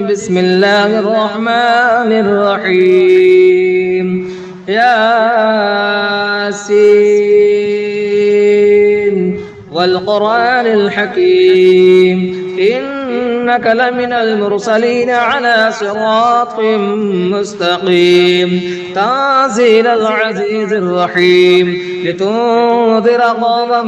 بسم الله الرحمن الرحيم ياسين والقرآن الحكيم إنك لمن المرسلين على صراط مستقيم تنزيل العزيز الرحيم لتنذر قوما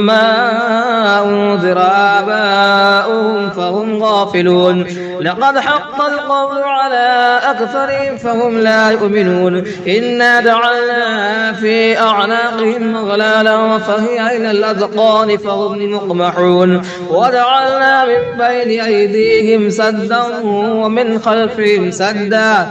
ما أنذر آباؤهم فهم غافلون لقد حق القول على أكثرهم فهم لا يؤمنون إنا جعلنا في أعناقهم أغلالا فهي إلى الأذقان فهم مقمحون وجعلنا من بين أيديهم سدا ومن خلفهم سدا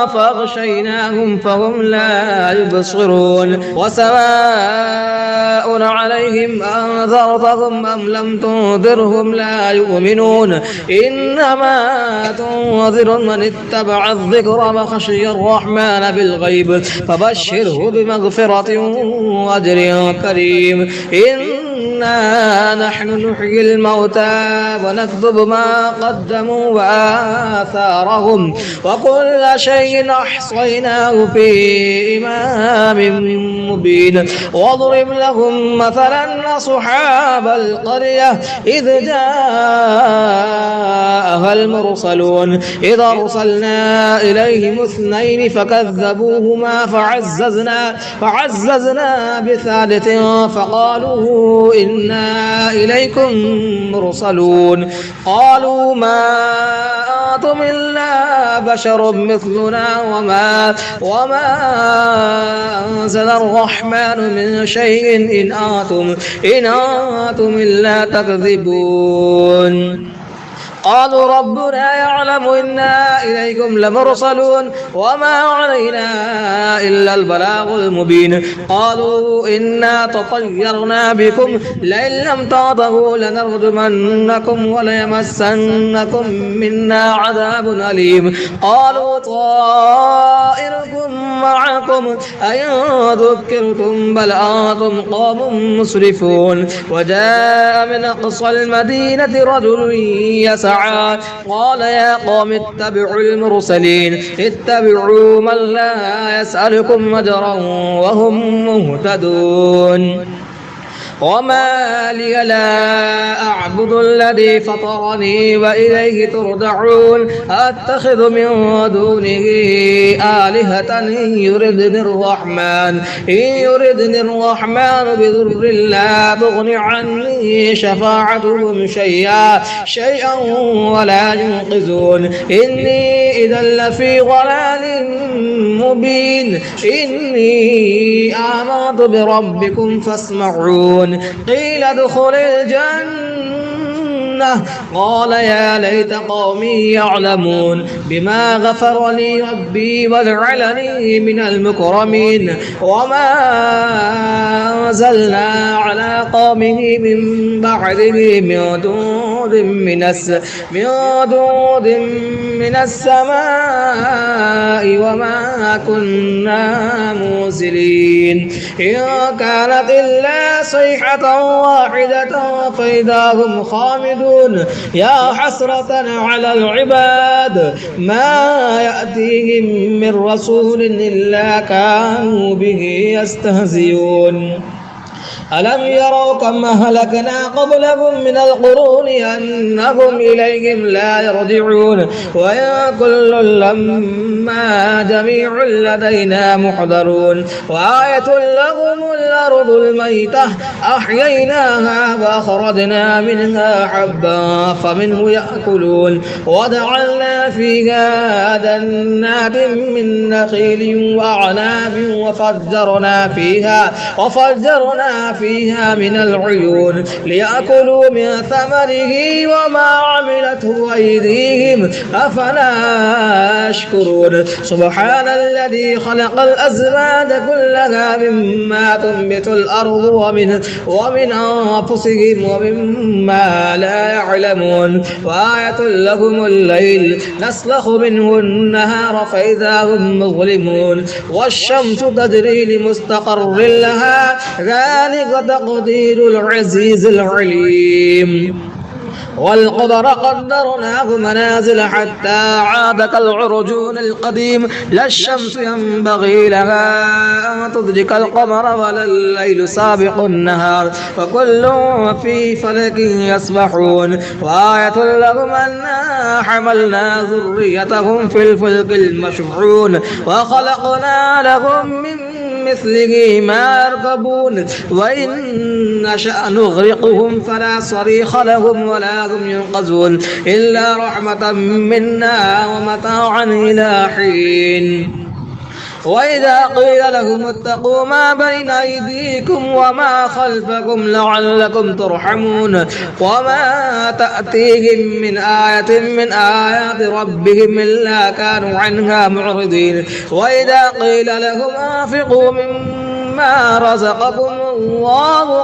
فأغشيناهم فهم لا يبصرون وسواء عليهم أنذرتهم أم لم تنذرهم لا يؤمنون إنما تنذر من اتبع الذكر وخشي الرحمن بالغيب فبشره بمغفرة وأجر كريم إنا نحن نحيي الموتى ونكتب ما قدموا وآثارهم وكل شيء أحصيناه في إمام مبين واضرب لهم مثلا أصحاب القرية إذ جاءها المرسلون إذ أرسلنا إليهم اثنين فكذبوهما فعززنا بثالث فقالوا إنا إليكم مرسلون قالوا ما أنتم إلا بشر مثلنا وما أنزل الرحمن من شيء إن أنتم إلا تكذبون قالوا ربنا يعلم إنا إليكم لمرسلون وما علينا إلا البلاغ المبين قالوا إنا تطيرنا بكم لئن لم تنتهوا لنرجمنكم وليمسنكم منا عذاب أليم قالوا طائركم معكم أئن ذكرتم بل أنتم قوم مسرفون وجاء من أقصى المدينة رجل يسعى قال يا قوم اتبعوا المرسلين اتبعوا من لا يسألكم أجرا وهم مهتدون وما لي لا أعبد الذي فطرني وإليه ترجعون أتخذ من دونه آلهة إن يردني الرحمن بضر لا تغن عني شفاعتهم شيئا ولا ينقذون إني إذا لفي ضلال مبين إني آمنت بربكم فاسمعون قيل ادخل الجنة قال يا ليت قومي يعلمون بما غفر لي ربي وجعلني من المكرمين وما أنزلنا على قومه من بعده من دود من السماء وما كنا منزلين إن كانت إلا صيحة واحدة فإذا هم خامدون يا حسرة على العباد ما يأتيهم من رسول إلا كانوا به يستهزئون ألم يروا كم أهلكنا قبلهم من القرون أنهم إليهم لا يرجعون وإن كل لما جميع لدينا محضرون وآية لهم الأرض الميتة أحييناها وأخرجنا منها حبا فمنه يأكلون وجعلنا فيها جنات من نخيل وأعناب وفجرنا فيها من العيون ليأكلوا من ثمره وما عملته أيديهم أفلا يشكرون سبحان الذي خلق الأزواج كلها مما تنبت الأرض ومن أنفسهم ومما لا يعلمون وآية لهم الليل نسلخ منه النهار فإذا هم مظلمون والشمس تجري لمستقر لها ذلك تقدير العزيز العليم والقدر قدرناه منازل حتى عاد كالعرجون القديم لا الشمس ينبغي لها أن تدرك القمر ولا الليل سابق النهار وكل في فلك يسبحون وآية لهم أنا حملنا ذريتهم في الفلك المشحون وخلقنا لهم من مثله ما يركبون وإن نشأ نغرقهم فلا صريخ لهم ولا هم ينقذون إلا رحمة منا ومتاعا إلى حين وإذا قيل لهم اتقوا ما بين أيديكم وما خلفكم لعلكم ترحمون وما تأتيهم من آية من آيات ربهم إلا كانوا عنها معرضين وإذا قيل لهم أنفقوا مما رزقكم الله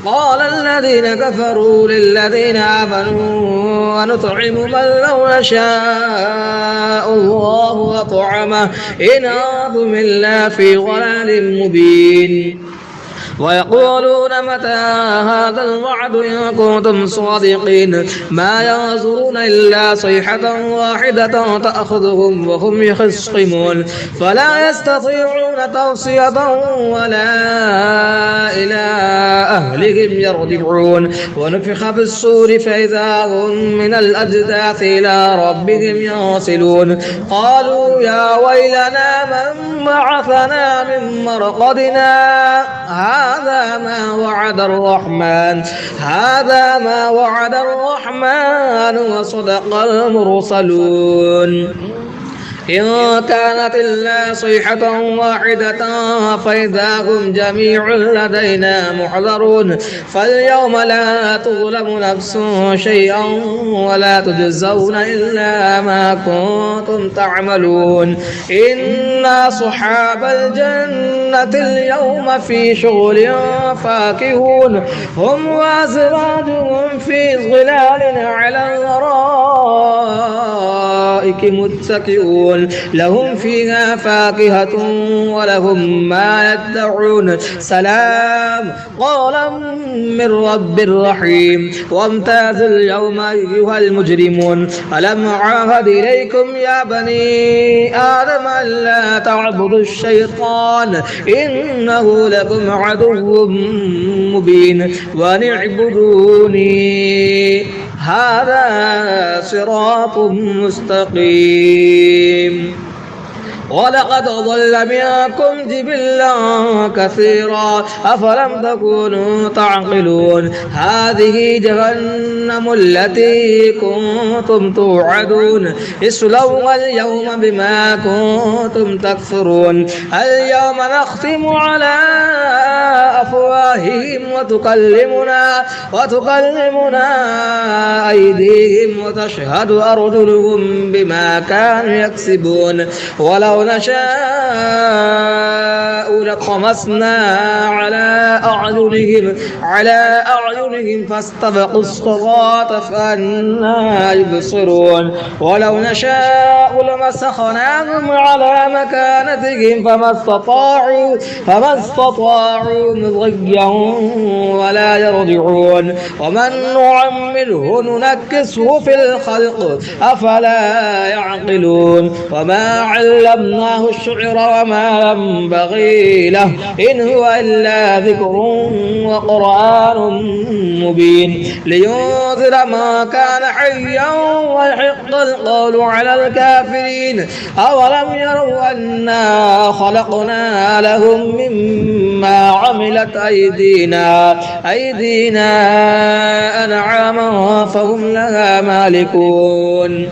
قال الذين كفروا للذين آمنوا ونطعم من لو يشاء الله وطعمه إن أنتم إلا في ضلال مبين ويقولون متى هذا الوعد إن كنتم صادقين ما ينظرون إلا صيحة واحدة تأخذهم وهم يخصمون فلا يستطيعون توصية ولا إلى أهلهم يرجعون ونفخ في الصور فإذا هم من الأجداث إلى ربهم ينسلون قالوا يا ويلنا من بعثنا من مرقدنا هذا ما وعد الرحمن وصدق المرسلون إن كانت إلا صيحة واحدة فإذا هم جميع لدينا محضرون فاليوم لا تظلم نفس شيئا ولا تجزون إلا ما كنتم تعملون إن أصحاب الجنة اليوم في شغل فاكهون هم وأزواجهم في ظلال على الأرائك متكئون لهم فيها فاكهة ولهم ما يدعون سلام قولا من رب رحيم وامتازوا اليوم أيها المجرمون ألم أعهد إليكم يا بني آدم ألا تعبدوا الشيطان إنه لكم عدو مبين وأن اعبدوني هذا صراط مستقيم ولقد ضل منكم جبلا كثيرا أفلم تكونوا تعقلون هذه جهنم التي كنتم توعدون اصلوها اليوم بما كنتم تكفرون اليوم نختم على أفواههم وتكلمنا أيديهم وتشهد أرجلهم بما كانوا يكسبون ولو نشاء لطمسنا على أعينهم فاستبقوا الصراط فأنى يبصرون ولو نشاء لمسخناهم على مكانتهم فما استطاعوا مضيا ولا يرجعون ومن نعمره ننكسه في الخلق أفلا يعقلون وما علمناه الشعر وما ينبغي له إن هو إلا ذكر وقرآن مبين لينذر ما كان حيا ويحق القول على الكافرين أولم يروا أنا خلقنا لهم مما عملت أيدينا أنعاما فهم لها مالكون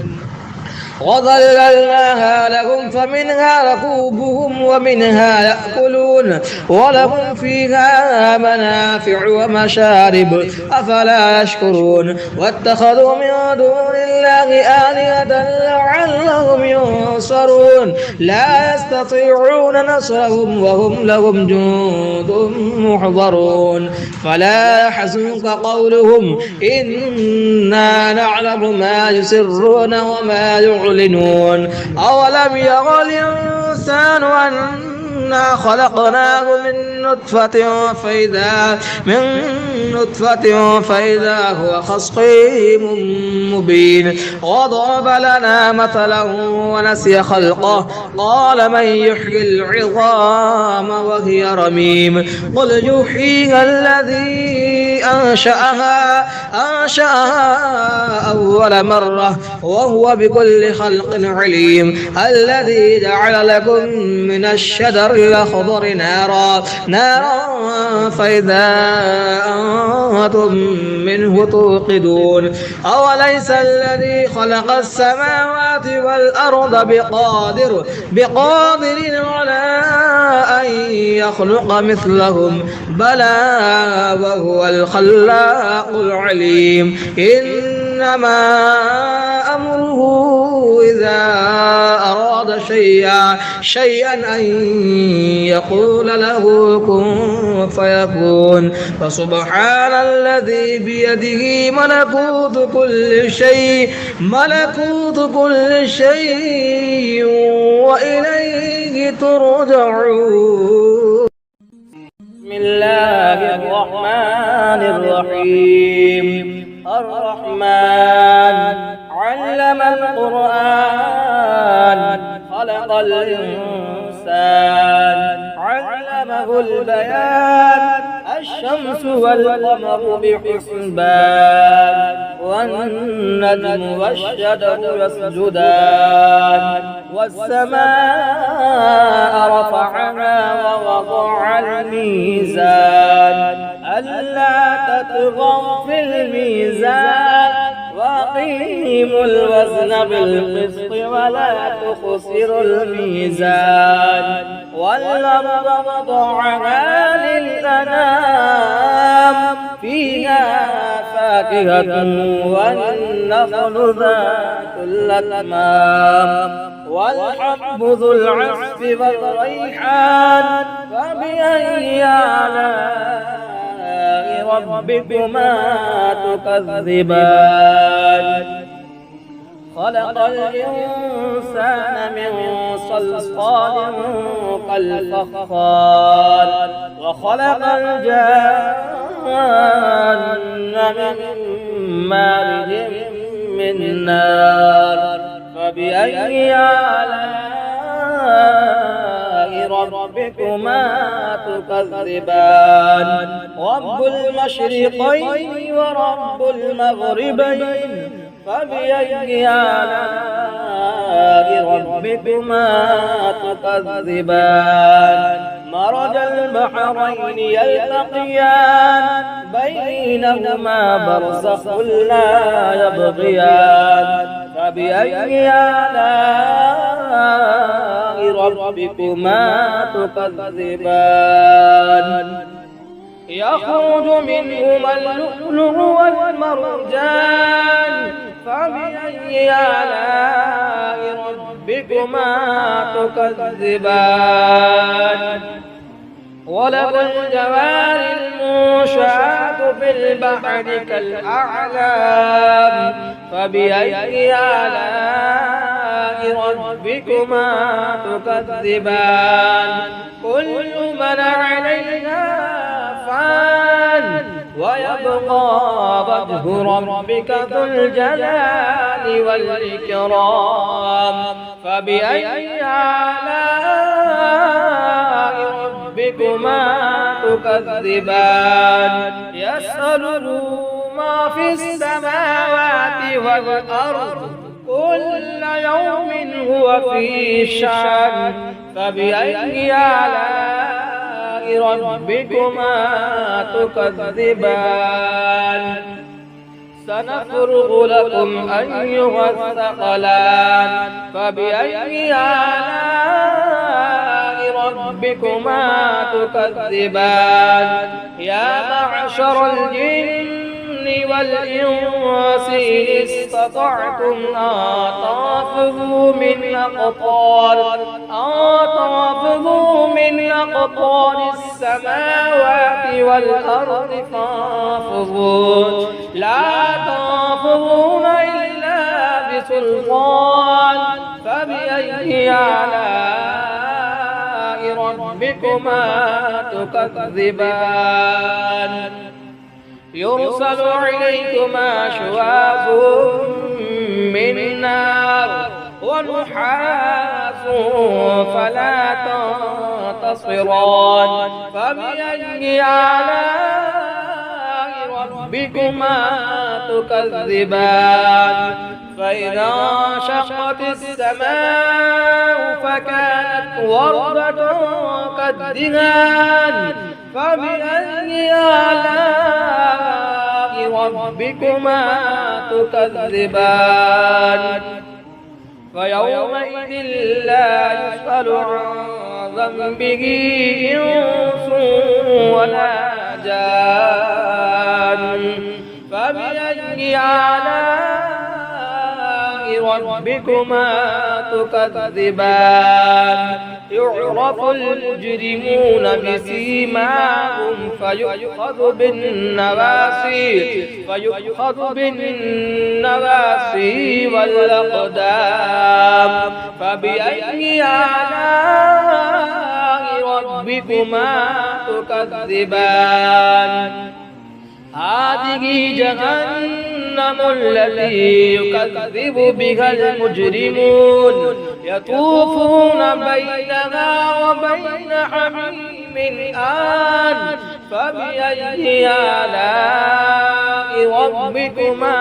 وظللناها لهم فمنها ركوبهم ومنها يأكلون ولهم فيها منافع ومشارب أفلا يشكرون واتخذوا من دون الله آلهة لعلهم ينصرون لا يستطيعون نصرهم وهم لهم جند محضرون فلا يحزنك قولهم إنا نعلم ما يسرون وما يعلنون أولم يرى الإنسان أنا خلقناه من نطفة فإذا هو خصيم مبين وضرب لنا مثلا ونسي خلقه قال من يحيي العظام وهي رميم قل يحييها الذي أنشأها أول مرة وهو بكل خلق عليم الذي جعل لكم من الشجر الأخضر نارا فإذا أنتم منه توقدون أوليس الذي خلق السماوات والأرض بقادر على أن يخلق مثلهم بلى وهو الخلاق العليم إنما أمره إذا أراد شيئا أن يقول له كن فيكون فسبحان الذي بيده ملكوت كل شيء وإليه ترجعون. بسم الله الرحمن الرحيم. الرحمن علم القرآن خلق الإنسان علمه البيان الشمس والقمر بحسبان والنجم والشجر يسجدان والسماء رفعها ووضع الميزان ألا تطغوا في الميزان وأقيموا الوزن بالقسط ولا تخسروا الميزان والأرض وضعها للأنام فيها فاكهة والنخل ذات الأكمام والحب ذو العصف والريحان فبأي آلاء ربكما تكذبان خلق الإنسان من صلصال كالفخار وخلق الجان من مارج من نار فبأي آلاء ربكما تكذبان رب المشرقين ورب المغربين فبأي آلاء ربكما تكذبان مرج البحرين يلتقيان بينهما برزخ لا يبغيان فبأي آلاء ربكما تكذبان يخرج منهما اللؤلؤ والمرجان فبأي آلاء ربكما تكذبان وله الجوار المنشآت في البحر كالأعلام فبأي آلاء ربكما تكذبان كل من عليها فان ويبقى وجه ربك ذو الجلال والإكرام فبأي آلاء ربكما تكذبان يسأله ما في السماوات والأرض كل يوم هو في شأن فبأي آلاء ربكما تكذبان سنفرغ لكم أيها الثقلان فبأي آلاء ربكما تكذبان يا معشر الجن والإنس إن استطعتم أن تنفذوا من أقطار السماوات والأرض فانفذوا لا تنفذون إلا بسلطان فبأي آلاء ربكما تكذبان يرسل عليكما شواظ من نار ونحاس فلا تنتصران فبأي آلاء ربكما تكذبان فإذا انشقت السماء فكانت وردة كالدهان فبأي آلاء ربكما تكذبان فيومئذ لا يسأل عن ذنبه إنس ولا جان فبأي آلاء ربكما تكذبان يعرف المجرمون بسيماهم فيؤخذ بالنواسي والأقدام فبأي آلاء ربكما تكذبان هذه جهنم التي يكذب بها المجرمون يطوفون بينها وبين حميم آن فبأي آلاء ربكما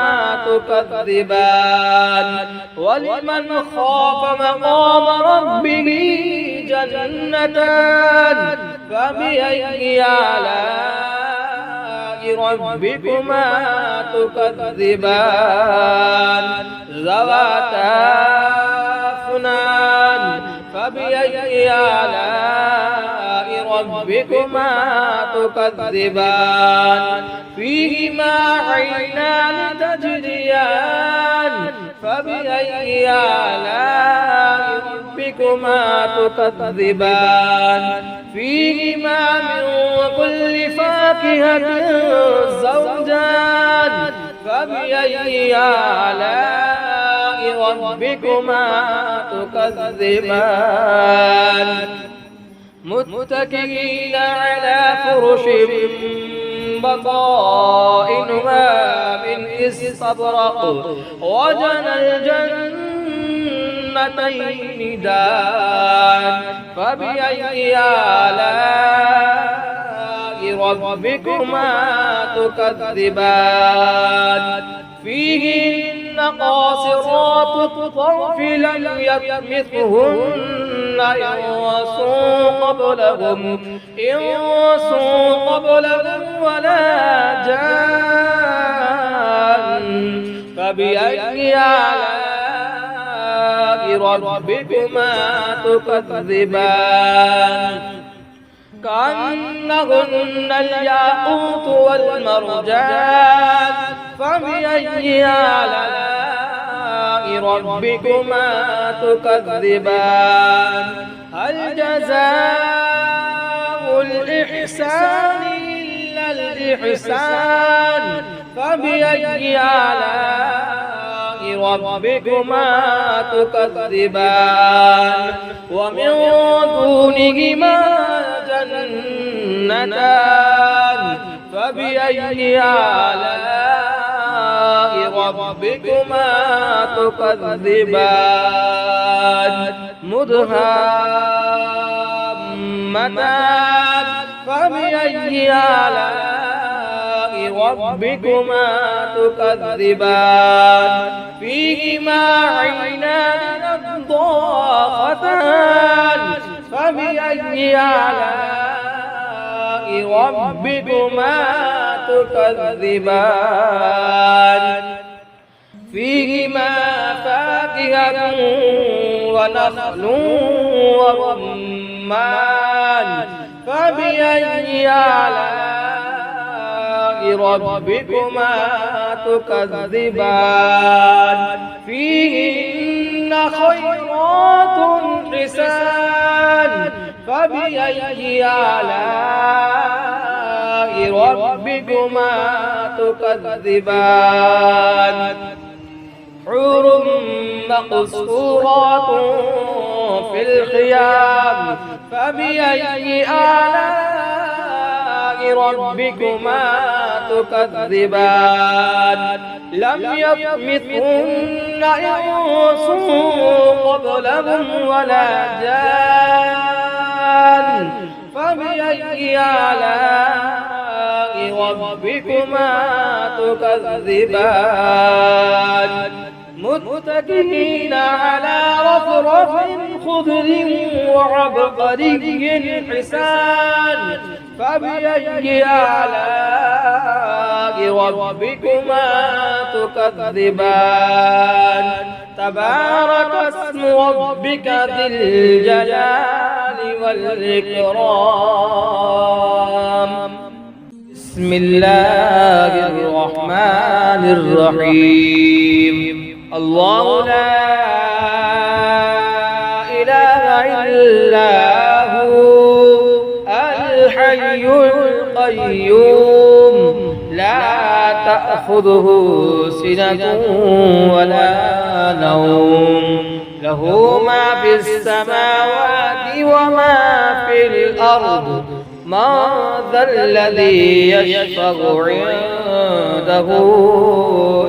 تكذبان ولمن خاف مقام ربه جنتان فبأي آلاء ربكما تكذبان ذواتا أفنان فبأي آلاء ربكما تكذبان فيهما عينان تجريان فبأي آلاء ربكما تكذبان فيهما من كل فاكهة زوجان فبأي آلاء ربكما تكذبان متكئين على فرش بطائنها من استبرق وجنى الجنتين دان فبأي آلاء ربكما تكذبان فيهن قاصرات الطرف لم يطمثهن إنس قبلهم ولا جان فبأي آلاء ربكما تكذبان كأنهن الياقوت والمرجان فبأي آلاء ربكما تكذبان هل جزاء الإحسان إلا الإحسان فبأي آلاء ربكما تكذبان ومن دونهما جنتان فبأي آلاء ربكما تكذبان مدهامتان فبأي آلاء ربكما تكذبان فيهما عينان نضاختان فبأي آلاء ربكما تكذبان فيهما فاكهة ونخل ورمان فبأي آلاء ربكما تكذبان فيهن خيرات حسان فبأي آلاء ربكما تكذبان حور مقصورات في الخيام فبأي آلاء ربكما تكذبان لم يطمثهن إنس قبلهم ولا جان فبأي آلاء ربكما تكذبان متكئين على رفرف خضر وعبقري حسان فبأي آلاء ربكما تكذبان تبارك اسم ربك ذي الجلال والإكرام بسم الله الرحمن الرحيم الله لا إله إلا هو الحي القيوم لا تأخذه سنة ولا نوم له ما في السماوات وما في الأرض ما ذا الذي يشفع عنده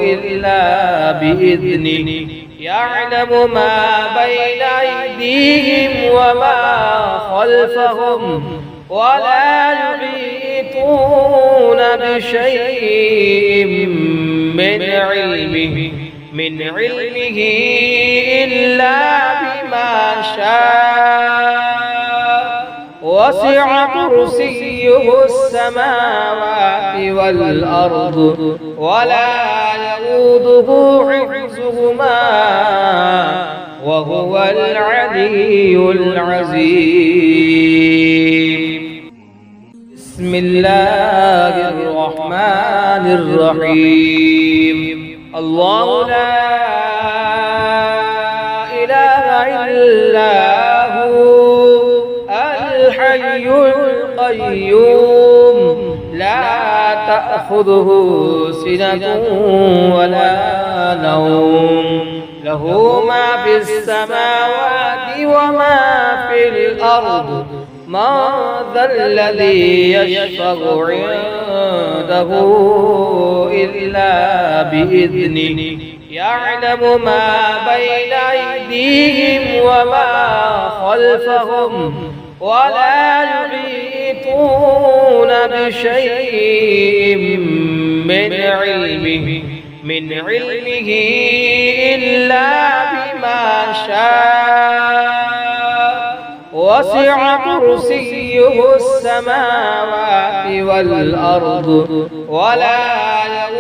إلا بإذنه يعلم ما بين أيديهم وما خلفهم ولا يحيطون بشيء من علمه إلا بما شاء وسع كرسيه السماوات والأرض ولا يؤوده حفظهما وهو العلي العظيم بسم الله الرحمن الرحيم الله لا إله إلا هو الحي القيوم لا تأخذه سنة ولا نوم له ما في السماوات وما في الأرض ما ذا الذي يشفع عنده إلا بإذنه يعلم ما بين أيديهم وما خلفهم ولا يحيطون بشيء من علمه إلا بما شاء وسع كرسيه السماوات والأرض ولا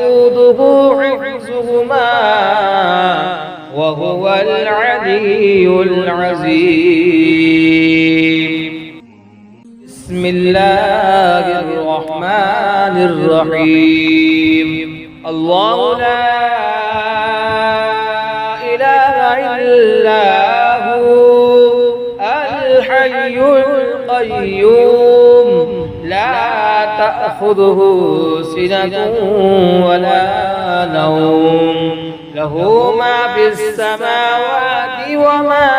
يؤوده حفظهما وهو العلي العظيم بسم الله الرحمن الرحيم الله لا إله إلا هو الحي القيوم لا تأخذه سنة ولا نوم له ما في السماوات وما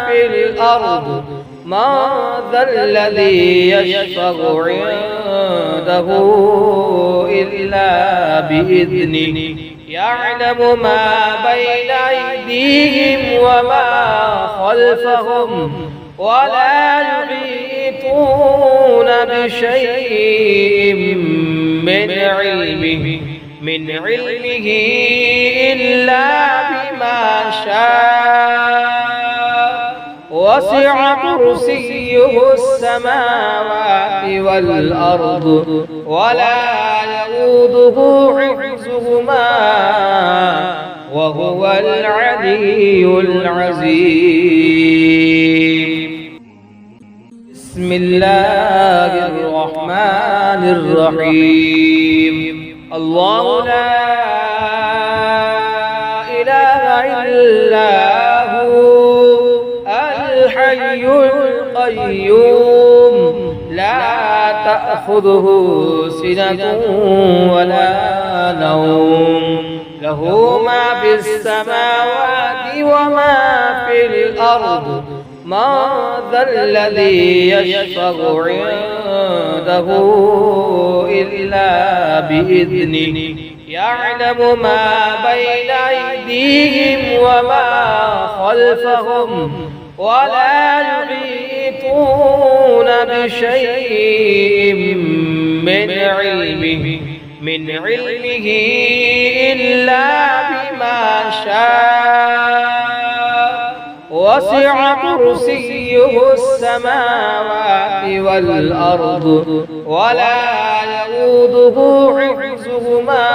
في الأرض ما ذا الذي يشفع عنده إلا بإذنه يعلم ما بين أيديهم وما خلفهم ولا يحيطون بشيء من علمه إلا بما شاء وسع كرسيه السماوات والأرض ولا يؤوده حفظهما وهو العلي العظيم بسم الله الرحمن الرحيم الله لا إله إلا هو الحي القيوم لا تأخذه سنة ولا نوم له ما في السماوات وما في الأرض من ذا الذي يشفع عنده إلا بإذنه يعلم ما بين أيديهم وما خلفهم ولا يحيطون بشيء من علمه إلا بما شاء وسع كرسيه السماوات والأرض ولا يؤوده حفظهما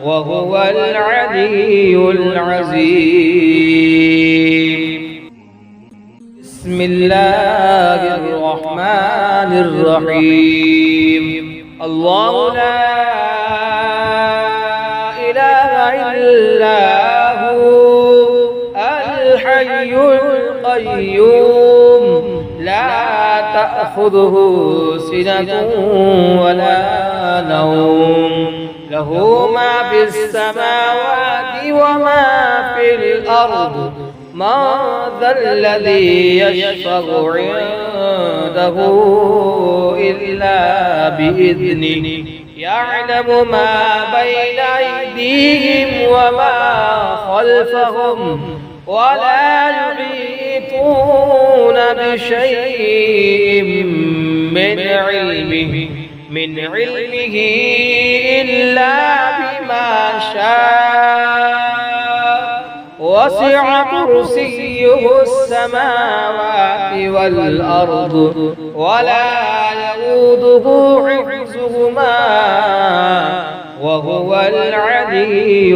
وهو العلي العظيم. بسم الله الرحمن الرحيم. الله لا إله إلا هو الحي القيوم لا تأخذه سنة ولا نوم له ما في السماوات وما في الأرض من ذا الذي يشفع عنده إلا بإذنه يعلم ما بين أيديهم وما خلفهم ولا يحيطون بشيء من علمه إلا بما شاء وسع كرسيه السماوات والأرض ولا يؤوده حفظهما وهو العلي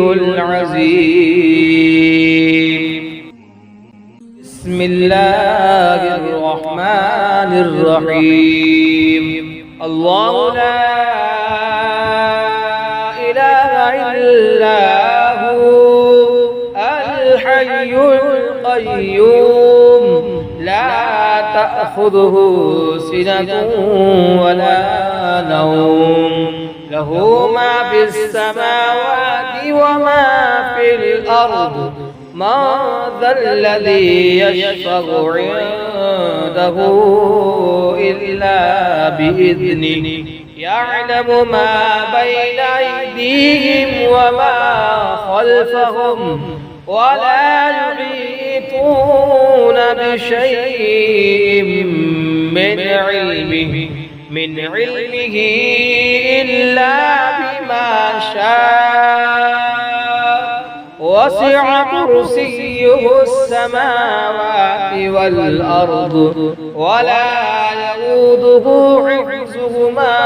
العظيم. بسم الله الرحمن الرحيم. الله لا إله إلا هو الحي القيوم لا تأخذه سنة ولا نوم له ما في السماوات وما في الأرض من ذا الذي يشفع عنده إلا بإذنه يعلم ما بين أيديهم وما خلفهم ولا يحيطون بشيء من علمه إلا بما شاء وسع كرسيه السماوات والأرض ولا يؤوده حفظهما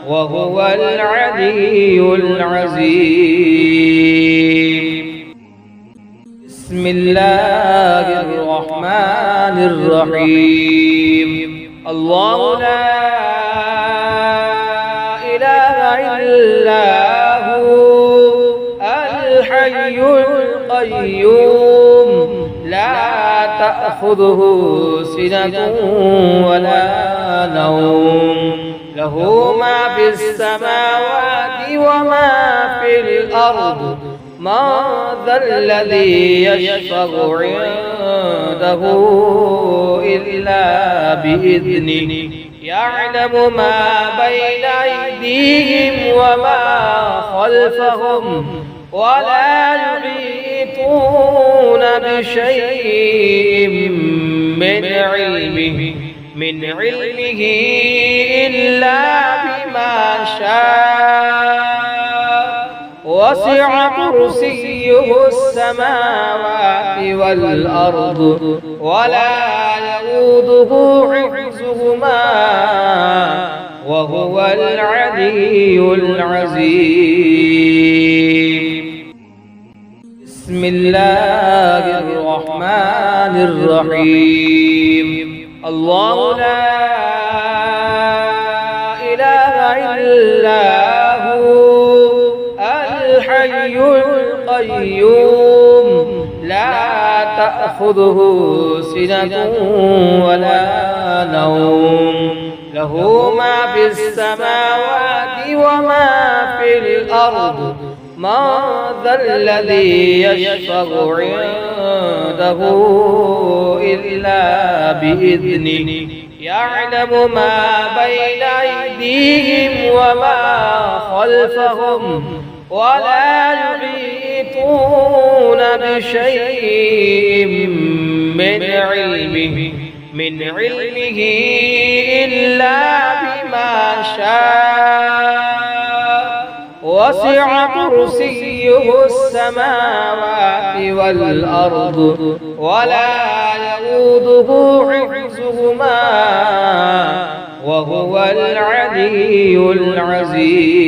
وهو العلي العظيم. بسم الله الرحمن الرحيم. الله لا إله إلا هو الحي القيوم لا تأخذه سنة ولا نوم له ما في السماوات وما في الأرض من ذا الذي يشفع عنده إلا بإذنه يعلم ما بين أيديهم وما خلفهم ولا يحيطون بشيء من علمه إلا بما شاء وسع كرسيه السماوات والأرض ولا يؤوده حفظهما وهو العلي العظيم. بسم الله الرحمن الرحيم. الله لا إله إلا هو الحي القيوم لا تأخذه سنة ولا نوم له ما في السماوات وما في الأرض من ذا الذي يشفع عنده جنوده إلا بإذنه يعلم ما بين أيديهم وما خلفهم ولا يحيطون بشيء من علمه إلا بما شاء وسع كرسيه السماوات والأرض ولا يؤوده حفظهما وهو العلي العظيم